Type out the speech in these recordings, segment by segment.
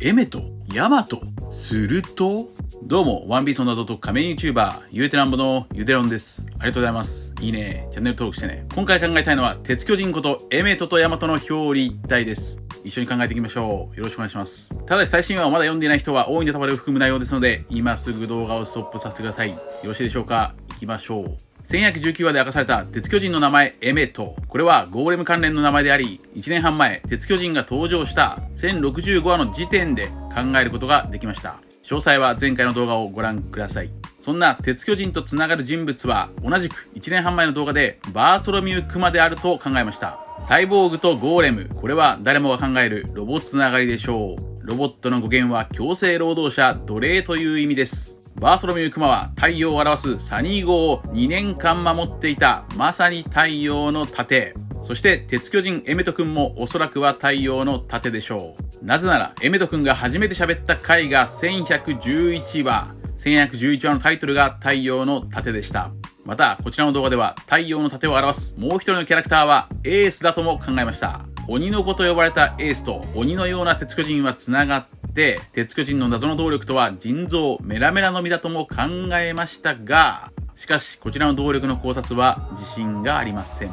エメとヤマト。すると、どうも、ワンピースの謎と仮面 YouTuber、ゆでてなんぼのゆでろんです。ありがとうございます。いいね。チャンネル登録してね。今回考えたいのは、鉄巨人ことエメトとヤマトの表裏一体です。一緒に考えていきましょう。よろしくお願いします。ただし最新話をまだ読んでいない人は大いにネタバレを含む内容ですので、今すぐ動画をストップさせてください。よろしいでしょうか。行きましょう。1119話で明かされた鉄巨人の名前エメト。これはゴーレム関連の名前であり、1年半前鉄巨人が登場した1065話の時点で考えることができました。詳細は前回の動画をご覧ください。そんな鉄巨人とつながる人物は同じく1年半前の動画でバーソロミュー・クマであると考えました。サイボーグとゴーレム、これは誰もが考えるロボつながりでしょう。ロボットの語源は強制労働者奴隷という意味です。バーソロミュー・クマは太陽を表すサニー号を2年間守っていたまさに太陽の盾。そして鉄巨人エメト君もおそらくは太陽の盾でしょう。なぜならエメト君が初めて喋った回が1111話。1111話のタイトルが太陽の盾でした。またこちらの動画では太陽の盾を表すもう一人のキャラクターはエースだとも考えました。鬼の子と呼ばれたエースと鬼のような鉄巨人はつながって鉄巨人の謎の動力とは腎臓メラメラの実だとも考えましたが、しかしこちらの動力の考察は自信がありません。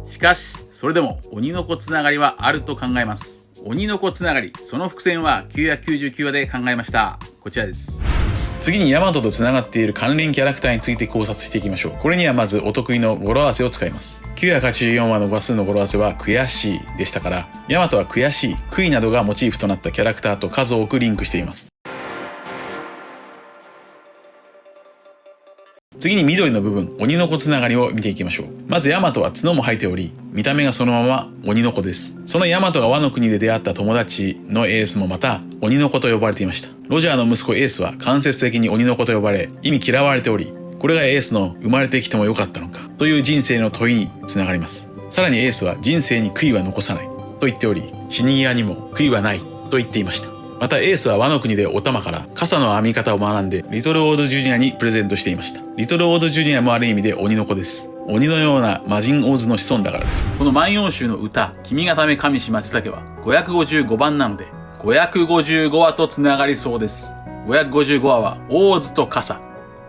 しかしそれでも鬼の子つながりはあると考えます。鬼の子つながり、その伏線は999話で考えました。こちらです。次にヤマトとつながっている関連キャラクターについて考察していきましょう。これにはまずお得意の語呂合わせを使います。984話の話数の語呂合わせは悔しいでしたから、ヤマトは悔しい、悔いなどがモチーフとなったキャラクターと数多くリンクしています。次に緑の部分、鬼の子つながりを見ていきましょう。まずヤマトは角も生えており、見た目がそのまま鬼の子です。そのヤマトがワノ国で出会った友達のエースもまた鬼の子と呼ばれていました。ロジャーの息子エースは間接的に鬼の子と呼ばれ、意味嫌われており、これがエースの生まれてきてもよかったのかという人生の問いにつながります。さらにエースは人生に悔いは残さないと言っており、死に際にも悔いはないと言っていました。またエースはワノ国でお玉から傘の編み方を学んでリトルオードジュニアにプレゼントしていました。リトルオードジュニアもある意味で鬼の子です。鬼のような魔人オーズの子孫だからです。この万葉集の歌君がため神し松茸は555番なので555話とつながりそうです。555話はオーズと傘、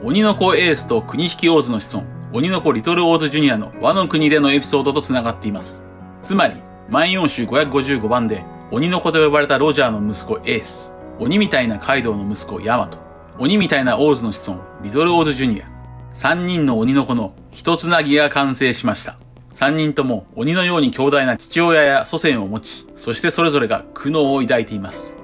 鬼の子エースと国引きオーズの子孫、鬼の子リトルオーズジュニアのワノ国でのエピソードとつながっています。つまり万葉集555番で鬼の子と呼ばれたロジャーの息子エース、鬼みたいなカイドウの息子ヤマト、鬼みたいなオーズの子孫リトルオーズジュニア、3人の鬼の子の一つなぎが完成しました。3人とも鬼のように強大な父親や祖先を持ち、そしてそれぞれが苦悩を抱いています。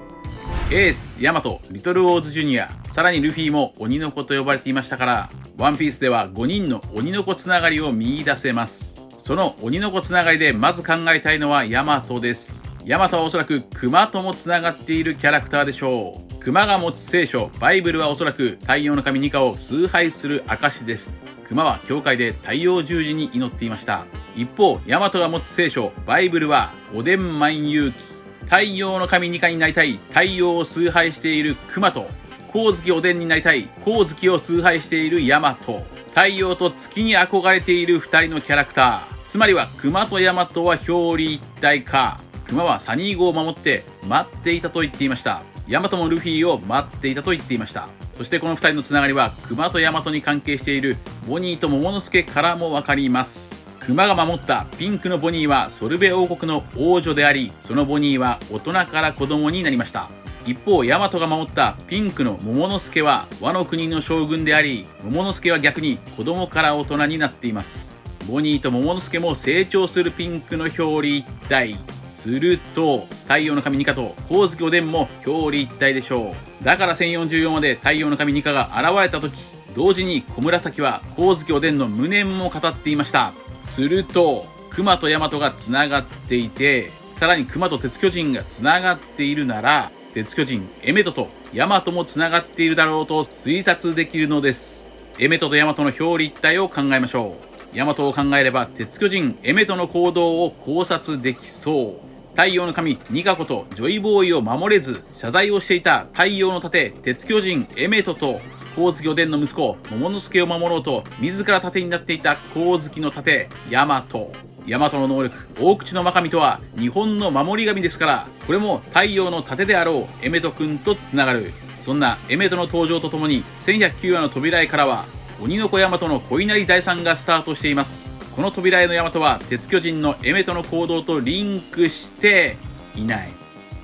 エース、ヤマト、リトルオーズジュニア、さらにルフィも鬼の子と呼ばれていましたから、ワンピースでは5人の鬼の子つながりを見出せます。その鬼の子つながりでまず考えたいのはヤマトです。ヤマトはおそらくクマともつながっているキャラクターでしょう。クマが持つ聖書バイブルはおそらく太陽の神ニカを崇拝する証です。クマは教会で太陽十字に祈っていました。一方ヤマトが持つ聖書バイブルはおでん万有記、太陽の神ニカになりたい太陽を崇拝しているクマと光月おでんになりたい光月を崇拝しているヤマト、太陽と月に憧れている2人のキャラクター、つまりはクマとヤマトは表裏一体か。クマはサニー号を守って待っていたと言っていました。ヤマトもルフィを待っていたと言っていました。そしてこの2人のつながりはクマとヤマトに関係しているボニーとモモのスケからもわかります。クマが守ったピンクのボニーはソルベ王国の王女であり、そのボニーは大人から子供になりました。一方ヤマトが守ったピンクのモモのスケはワノ国の将軍であり、モモのスケは逆に子供から大人になっています。ボニーとモモのスケも成長するピンクの表裏一体。すると太陽の神ニカと光月おでんも表裏一体でしょう。だから1044話で太陽の神ニカが現れた時、同時に小紫は光月おでんの無念も語っていました。するとクマとヤマトがつながっていて、さらにクマと鉄巨人がつながっているなら、鉄巨人エメトとヤマトもつながっているだろうと推察できるのです。エメトとヤマトの表裏一体を考えましょう。ヤマトを考えれば鉄巨人エメトの行動を考察できそう。太陽の神ニカことジョイボーイを守れず謝罪をしていた太陽の盾鉄巨人エメトと光月おでんの息子桃之助を守ろうと自ら盾になっていた光月の盾大和。大和の能力大口の真神とは日本の守り神ですから、これも太陽の盾であろうエメト君とつながる。そんなエメトの登場とともに1109話の扉絵からは鬼の子大和の恋なり第3がスタートしています。この扉絵の大和は鉄巨人のエメトの行動とリンクしていない。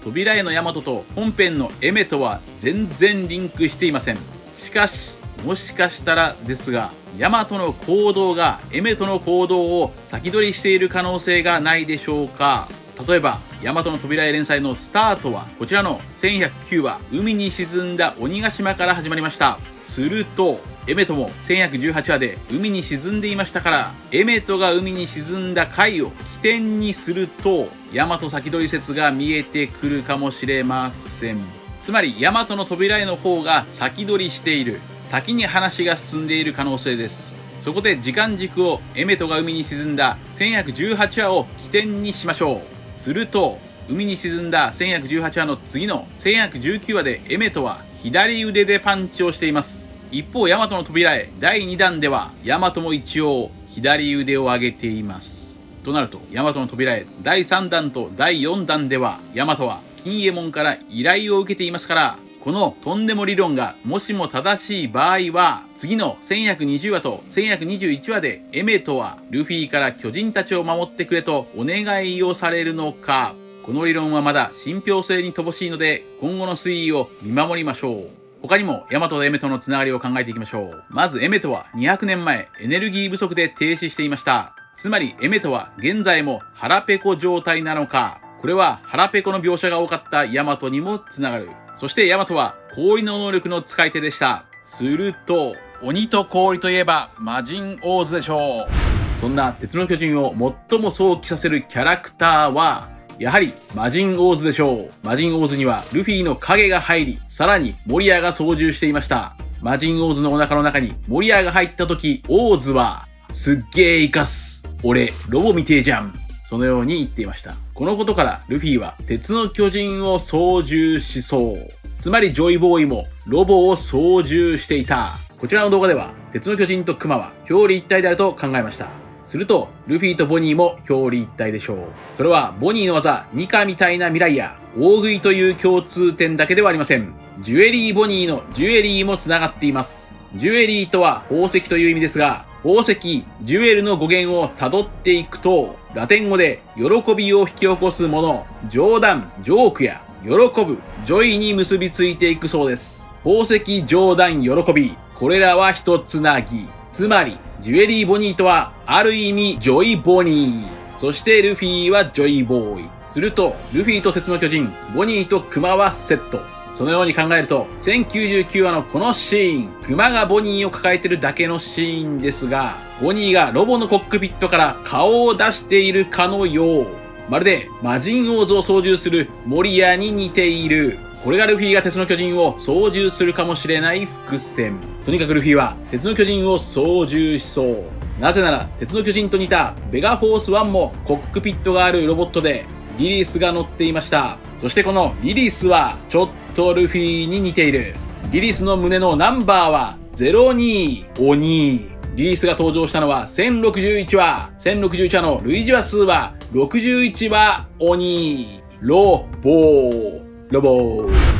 扉絵の大和と本編のエメトは全然リンクしていません。しかしもしかしたらですが、大和の行動がエメトの行動を先取りしている可能性がないでしょうか。例えば大和の扉絵連載のスタートはこちらの1109話海に沈んだ鬼ヶ島から始まりました。するとエメトも1118話で海に沈んでいましたから、エメトが海に沈んだ回を起点にすると大和先取り説が見えてくるかもしれません。つまり大和の扉絵の方が先取りしている、先に話が進んでいる可能性です。そこで時間軸をエメトが海に沈んだ1118話を起点にしましょう。すると海に沈んだ1118話の次の1119話でエメトは左腕でパンチをしています。一方大和の扉絵第2弾では大和も一応左腕を上げています。となると大和の扉絵第3弾と第4弾では大和は金右衛門から依頼を受けていますから、このとんでも理論がもしも正しい場合は次の1120話と1121話でエメトはルフィから巨人たちを守ってくれとお願いをされるのか。この理論はまだ信憑性に乏しいので今後の推移を見守りましょう。他にも大和とエメトのつながりを考えていきましょう。まずエメトは200年前エネルギー不足で停止していました。つまりエメトは現在も腹ペコ状態なのか。これは腹ペコの描写が多かった大和にもつながる。そして大和は氷の能力の使い手でした。すると鬼と氷といえば魔人オーズでしょう。そんな鉄の巨人を最も想起させるキャラクターはやはり魔人オーズでしょう。魔人オーズにはルフィの影が入り、さらにモリアが操縦していました。魔人オーズのお腹の中にモリアが入った時、オーズはすっげーイカス、俺ロボみてえじゃん、そのように言っていました。このことからルフィは鉄の巨人を操縦しそう。つまりジョイボーイもロボを操縦していた。こちらの動画では鉄の巨人とクマは表裏一体であると考えました。するとルフィとボニーも表裏一体でしょう。それはボニーの技ニカみたいな未来や大食いという共通点だけではありません。ジュエリーボニーのジュエリーもつながっています。ジュエリーとは宝石という意味ですが、宝石、ジュエルの語源をたどっていくと、ラテン語で喜びを引き起こすもの、冗談、ジョークや喜ぶ、ジョイに結びついていくそうです。宝石、冗談、喜び、これらは一つなぎ。つまり、ジュエリーボニーとはある意味ジョイボニー。そしてルフィはジョイボーイ。すると、ルフィと鉄の巨人、ボニーとクマはセット。そのように考えると、1099話のこのシーン、クマがボニーを抱えてるだけのシーンですが、ボニーがロボのコックピットから顔を出しているかのよう。まるで魔人オーズを操縦するモリアに似ている。これがルフィが鉄の巨人を操縦するかもしれない伏線。とにかくルフィは鉄の巨人を操縦しそう。なぜなら鉄の巨人と似たベガフォース1もコックピットがあるロボットでリリースが乗っていました。そしてこのリリースはちょっとルフィに似ている。リリースの胸のナンバーは02鬼。リリースが登場したのは1061話。1061話の類似話数は61話鬼。ロボ。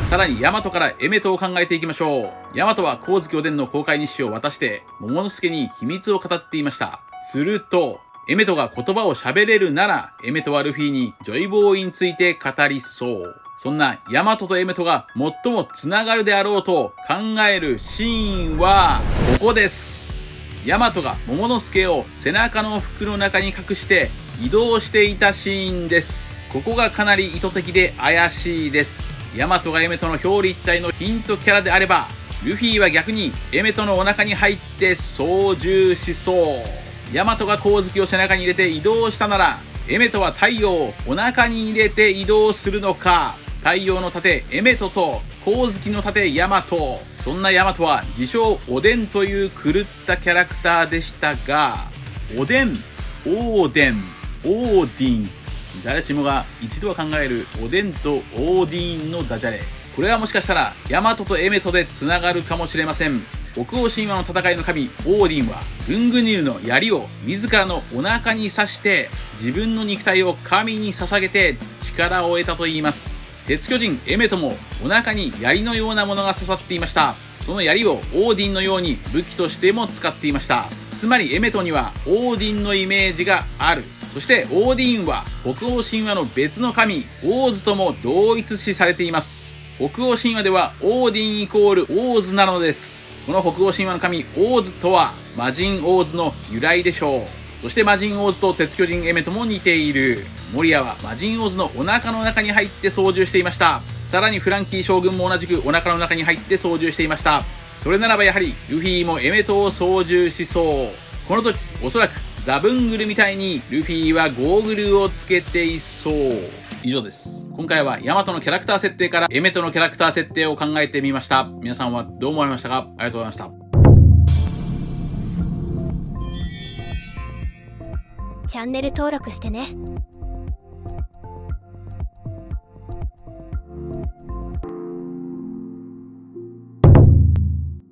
さらにヤマトからエメトを考えていきましょう。ヤマトは光月おでんの公開日誌を渡して桃之助に秘密を語っていました。するとエメトが言葉を喋れるならエメトはルフィにジョイボーイについて語りそう。そんなヤマトとエメトが最もつながるであろうと考えるシーンはここです。ヤマトが桃之助を背中の服の中に隠して移動していたシーンです。ここがかなり意図的で怪しいです。ヤマトがエメトの表裏一体のヒントキャラであれば、ルフィは逆にエメトのお腹に入って操縦しそう。ヤマトが光月を背中に入れて移動したなら、エメトは太陽をお腹に入れて移動するのか。太陽の盾エメトと光月の盾ヤマト。そんなヤマトは自称おでんという狂ったキャラクターでしたが、おでん、オーデン、オーディン。誰しもが一度は考えるおでんとオーディーンのダジャレ。これはもしかしたらヤマトとエメトでつながるかもしれません。北欧神話の戦いの神オーディンはグングニルの槍を自らのお腹に刺して自分の肉体を神に捧げて力を得たといいます。鉄巨人エメトもお腹に槍のようなものが刺さっていました。その槍をオーディンのように武器としても使っていました。つまりエメトにはオーディンのイメージがある。そしてオーディンは北欧神話の別の神オーズとも同一視されています。北欧神話ではオーディンイコールオーズなのです。この北欧神話の神オーズとは魔人オーズの由来でしょう。そして魔人オーズと鉄巨人エメとも似ている。モリアは魔人オーズのお腹の中に入って操縦していました。さらにフランキー将軍も同じくお腹の中に入って操縦していました。それならばやはりルフィもエメトを操縦しそう。この時おそらくザブングルみたいにルフィはゴーグルをつけていそう。以上です。今回はヤマトのキャラクター設定からエメトのキャラクター設定を考えてみました。皆さんはどう思われましたか？ありがとうございました。チャンネル登録してね。